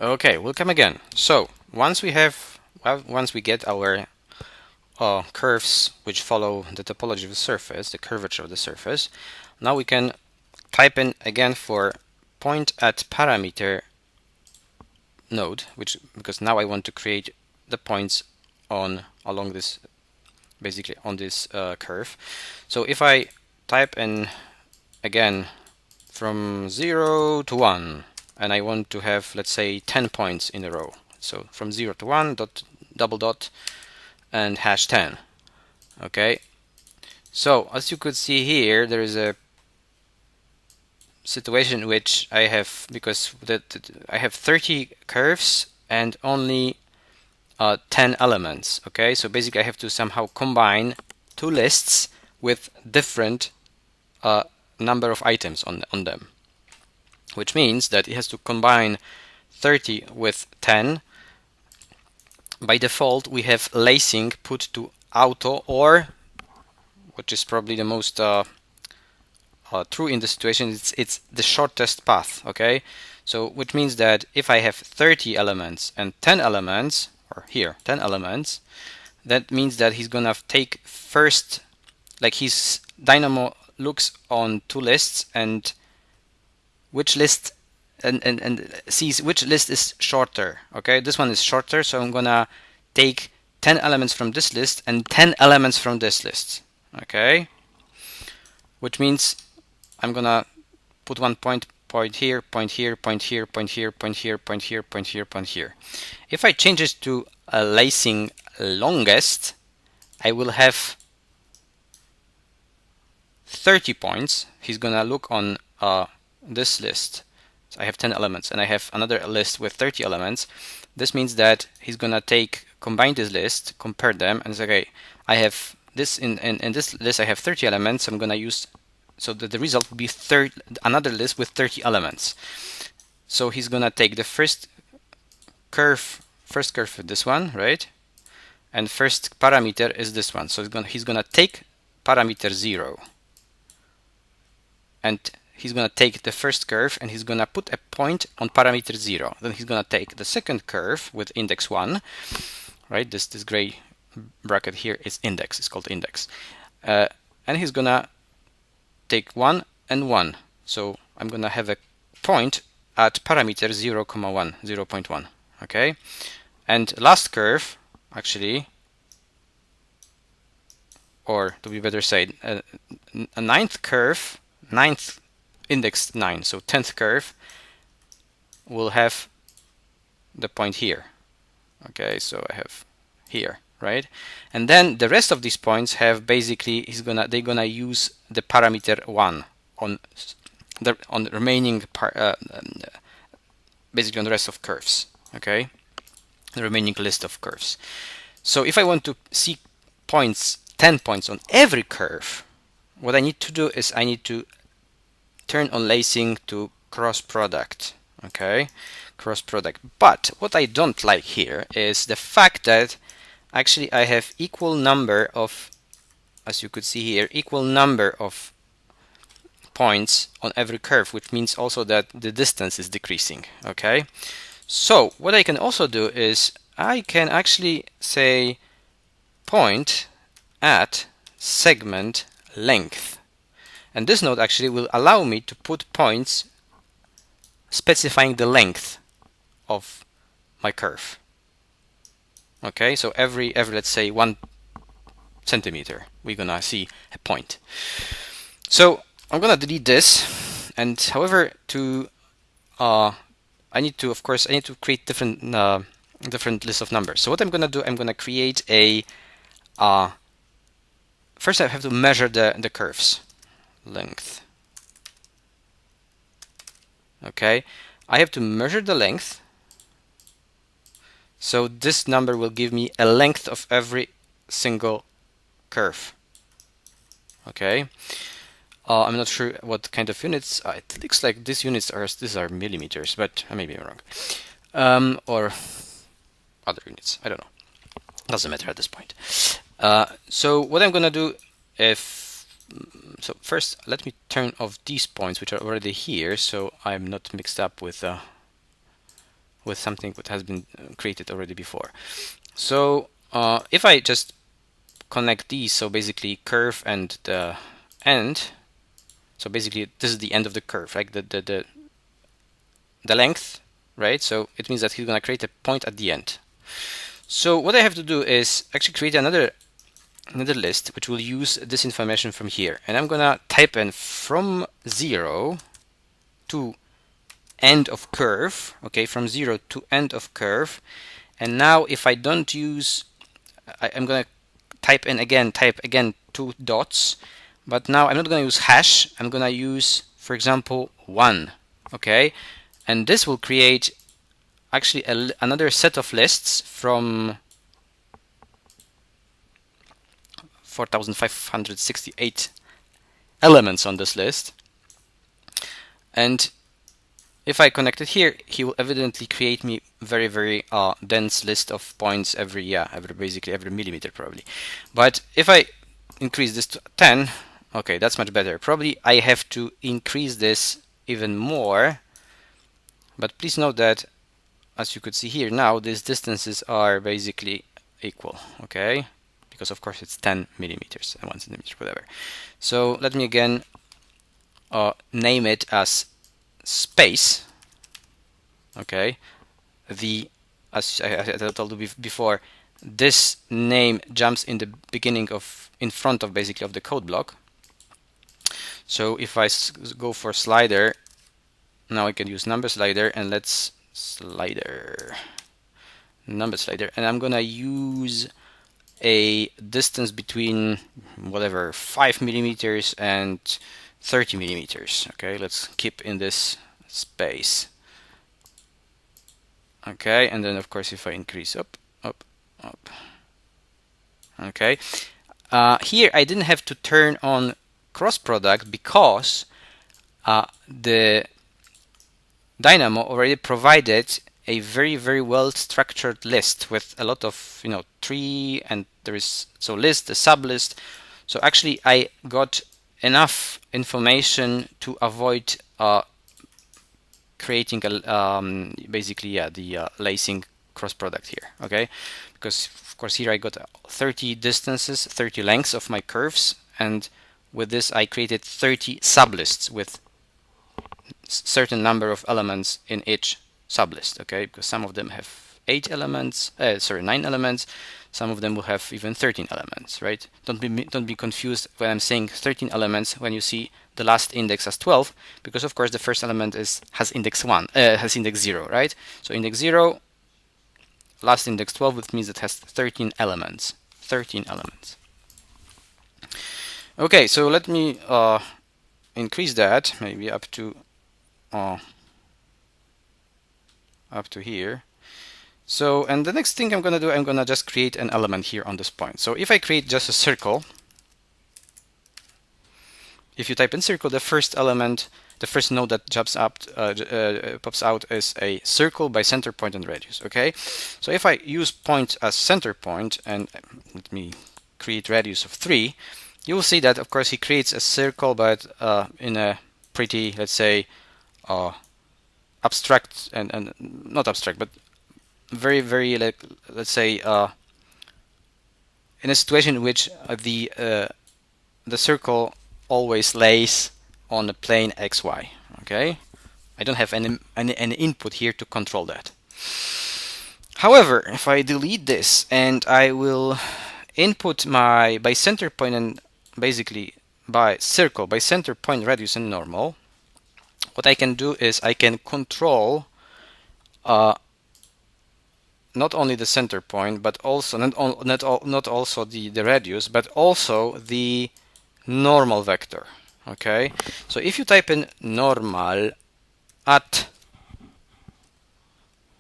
Okay, welcome again. So once we get our curves which follow the topology of the surface, the curvature of the surface, now we can type in again for point at parameter node, because now I want to create the points along this, basically on this curve. So if I type in again from 0 to 1, and I want to have, let's say, 10 points in a row. So from 0 to 1 dot double dot and hash 10. Okay, so as you could see here, there is a situation in which I have, because I have 30 curves and only 10 elements. Okay, so basically I have to somehow combine two lists with different number of items on them, which means that it has to combine 30 with 10. By default, we have lacing put to auto, or which is probably the most true in the situation, it's the shortest path. Okay, so which means that if I have 30 elements and 10 elements, or here 10 elements, that means that he's gonna take first, like his Dynamo looks on two lists and which list and sees which list is shorter. Okay, this one is shorter, so I'm gonna take 10 elements from this list and 10 elements from this list. Okay, which means I'm gonna put one point here, point here, point here, point here, point here, point here, point here, point here. If I change it to a lacing longest, I will have 30 points. He's gonna look on this list. So I have 10 elements and I have another list with 30 elements. This means that he's gonna combine this list, compare them, and say, okay, I have this in this list I have 30 elements. I'm gonna use, so that the result will be another list with 30 elements. So he's gonna take the first curve for this one, right? And first parameter is this one. So he's gonna take parameter 0. And he's going to take the first curve and he's going to put a point on parameter 0. Then he's going to take the second curve with index 1, right? This gray bracket here is index, it's called index. And he's going to take 1 and 1. So I'm going to have a point at parameter 0, 1, 0.1. Okay? And last curve, actually, or to be better said, a ninth curve, index 9, so 10th curve will have the point here. Okay, so I have here, right? And then the rest of these points have basically they're gonna use the parameter 1 on the remaining basically on the rest of curves. Okay, the remaining list of curves. So if I want to see 10 points on every curve, what I need to do is I need to turn on lacing to cross product. Okay, cross product. But what I don't like here is the fact that actually I have equal number of, as you could see here, equal number of points on every curve, which means also that the distance is decreasing. Okay, so what I can also do is I can actually say point at segment length. And this node actually will allow me to put points specifying the length of my curve. Okay, so every let's say 1 centimeter, we're gonna see a point. So I'm gonna delete this, and however, I need to create different list of numbers. So what I'm gonna do, I'm gonna create a first I have to measure the curves length. Okay, I have to measure the length, so this number will give me a length of every single curve. Okay, I'm not sure what kind of units. It looks like these are millimeters, but I may be wrong, or other units, I don't know, doesn't matter at this point. So what I'm gonna do, so first let me turn off these points which are already here, so I'm not mixed up with with something that has been created already before. So if I just connect these, so basically curve and the end, so basically this is the end of the curve, like the length, right? So it means that he's gonna create a point at the end. So what I have to do is actually create another list which will use this information from here, and I'm gonna type in from 0 to end of curve, okay, from 0 to end of curve. And now if I don't use, I'm gonna type again 2 dots, but now I'm not gonna use hash, I'm gonna use, for example, 1, okay, and this will create actually another set of lists from 4,568 elements on this list. And if I connect it here, he will evidently create me very dense list of points basically every millimeter probably. But if I increase this to 10, okay, that's much better. Probably I have to increase this even more, but please note that, as you could see here now, these distances are basically equal, okay? Because of course it's 10 millimeters and 1 centimeter, whatever. So let me again name it as space, okay? As I told you before, this name jumps in the in front of basically of the code block. So if I go for slider, now I can use number slider, and let's number slider, and I'm gonna use a distance between whatever 5 millimeters and 30 millimeters. Okay, let's keep in this space. Okay, and then of course if I increase up. Okay, here I didn't have to turn on cross product because the Dynamo already provided a very well structured list with a lot of tree, and there is list, the sublist. So actually I got enough information to avoid creating basically the lacing cross product here, okay? Because of course here I got 30 distances, 30 lengths of my curves, and with this I created 30 sublists with certain number of elements in each sublist, okay? Because some of them have 9 elements, some of them will have even 13 elements, right? Don't be confused when I'm saying 13 elements when you see the last index as 12, because of course the first element has index 0, right? So index 0, last index 12, which means it has 13 elements. Okay, so let me increase that maybe up to here. So, and the next thing I'm gonna do, I'm gonna just create an element here on this point. So if I create just a circle, if you type in circle, the first element, the first node that pops out is a circle by center point and radius, okay? So if I use point as center point, and let me create radius of 3, you will see that of course he creates a circle, but in a pretty, let's say, abstract and not abstract, but very like, let's say in a situation in which the circle always lays on the plane XY, okay? I don't have any input here to control that. However, if I delete this and I will input my by center point and basically by circle, by center point, radius and normal, what I can do is I can control not only the center point, but also not also the radius, but also the normal vector. Okay, so if you type in normal at,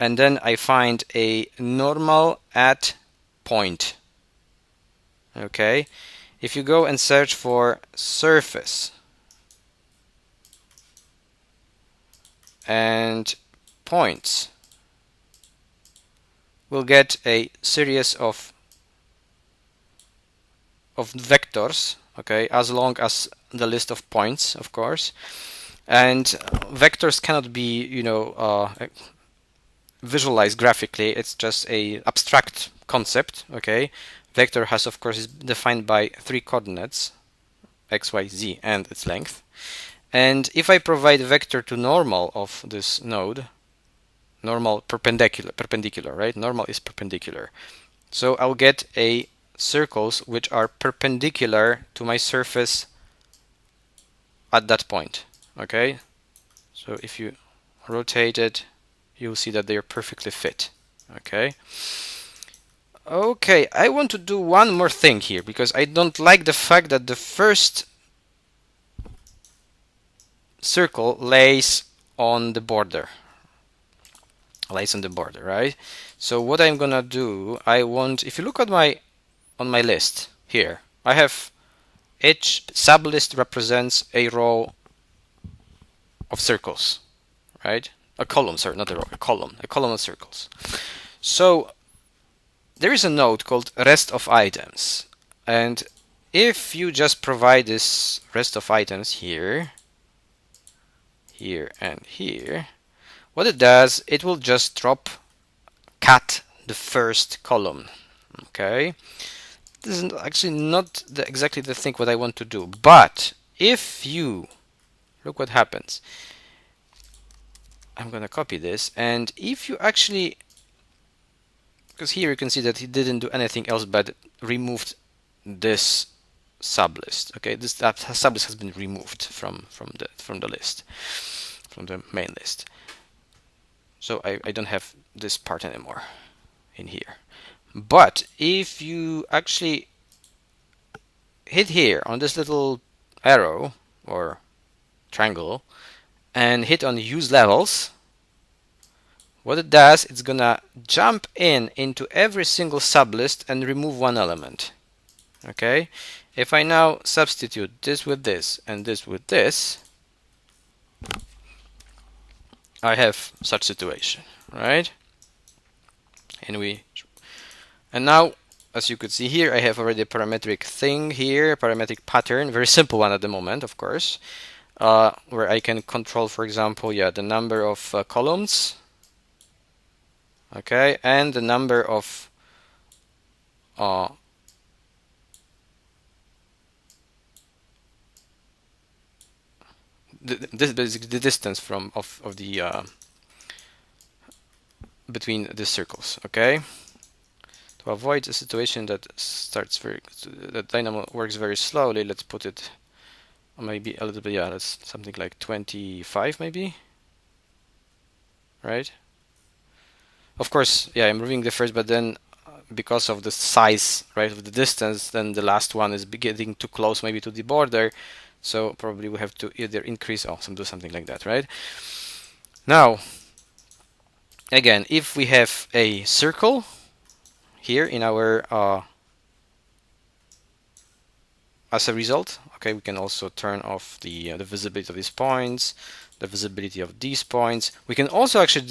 and then I find a normal at point. Okay, if you go and search for surface and points, we'll get a series of vectors, okay, as long as the list of points, of course. And vectors cannot be, visualize graphically. It's just a abstract concept. Okay, vector has, of course, is defined by 3 coordinates, x, y, z, and its length. And if I provide a vector to normal of this node, normal perpendicular, right? Normal is perpendicular. So I'll get a circles which are perpendicular to my surface at that point. Okay, so if you rotate it, you'll see that they are perfectly fit. Okay. Okay, I want to do one more thing here because I don't like the fact that the first circle lays on the border. Right? So what I'm gonna do, I want, if you look at on my list here, I have each sublist represents a row of circles, right? A column, sorry, not a row, a column of circles. So there is a node called rest of items, and if you just provide this rest of items here, here, and here, what it does, it will just cut the first column. Okay, this is actually not exactly the thing what I want to do, but if you look what happens, I'm gonna copy this, and if you actually, because here you can see that he didn't do anything else but removed this sublist. Okay, this sublist has been removed from the list, from the main list. So I don't have this part anymore in here. But if you actually hit here on this little arrow or triangle and hit on use levels, what it does, it's gonna jump into every single sublist and remove one element. Okay, if I now substitute this with this and this with this, I have such situation, right? And now, as you could see here, I have already a parametric thing here, parametric pattern, very simple one at the moment, of course, where I can control, for example, the number of columns, okay, and the number of this basically the distance from of the between the circles. Okay, to avoid a situation that that Dynamo works very slowly, let's put it maybe a little bit, that's something like 25 maybe, right? Of course, I'm removing the first, but then because of the size, right, of the distance, then the last one is getting too close maybe to the border, so probably we have to either increase or do something like that, right? Now, again, if we have a circle here in our as a result, okay, we can also turn off the visibility of these points, the visibility of these points. We can also actually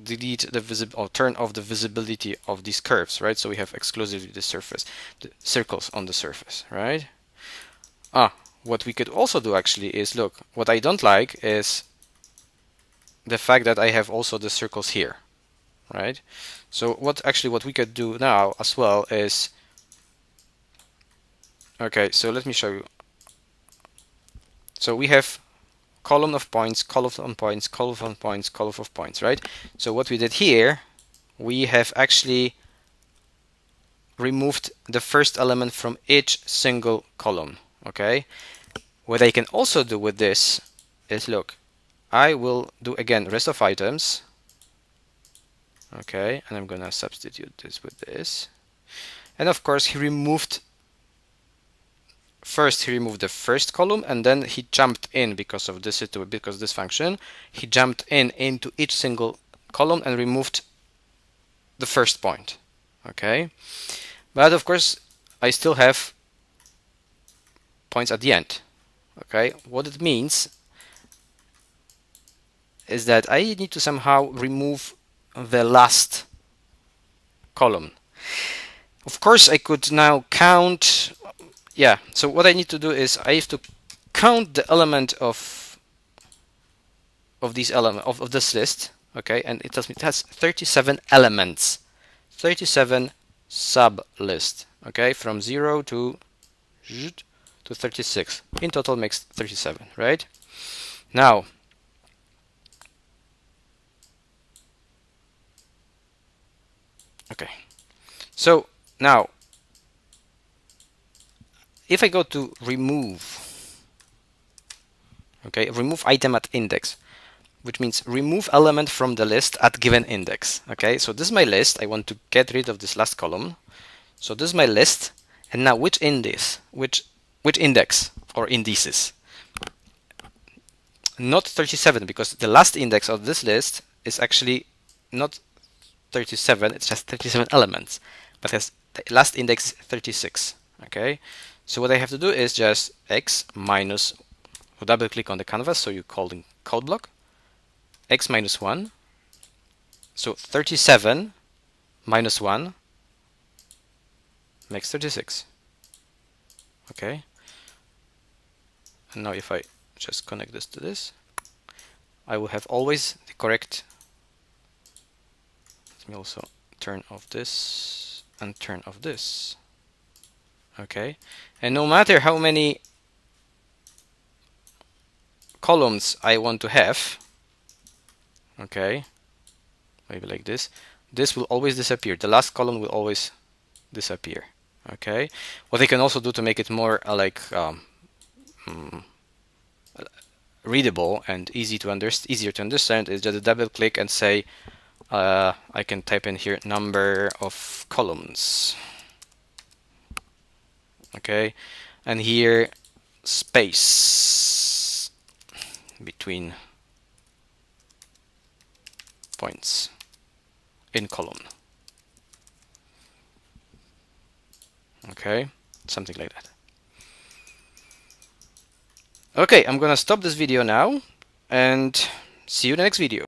delete the or turn off the visibility of these curves, right? So we have exclusively the circles on the surface, right? What we could also do actually is, look, what I don't like is the fact that I have also the circles here, right? So what we could do now as well is, okay, so let me show you. So we have column of points, column of points, column of points, column of points, right? So what we did here, we have actually removed the first element from each single column, okay? What I can also do with this is, look, I will do again rest of items, okay, and I'm gonna substitute this with this, and of course he removed the first column, and then he jumped in because of this function. He jumped into each single column and removed the first point, okay? But of course I still have points at the end, okay? What it means is that I need to somehow remove the last column. Of course I could now count, so what I need to do is I have to count the element of this list, okay, and it tells me it has 37 elements, 37 sub list, okay, from 0 to 36. In total makes 37, right? Now, okay, so now if I go to remove, okay, remove item at index, which means remove element from the list at given index. Okay, so this is my list. I want to get rid of this last column. So this is my list, and now which index, which index or indices? Not 37, because the last index of this list is actually not 37. It's just 37 elements, but has the last index is 36. Okay, so what I have to do is just x minus, double click on the canvas, so you call in code block, x minus 1, so 37 minus 1 makes 36. Okay, and now if I just connect this to this, I will have always the correct. Let me also turn off this and turn off this. Okay, and no matter how many columns I want to have, okay, maybe like this will always disappear. The last column will always disappear. Okay, what I can also do to make it more readable and easier to understand is just double click and say I can type in here number of columns. Okay, and here space between points in column. Okay, something like that. Okay, I'm gonna stop this video now and see you in the next video.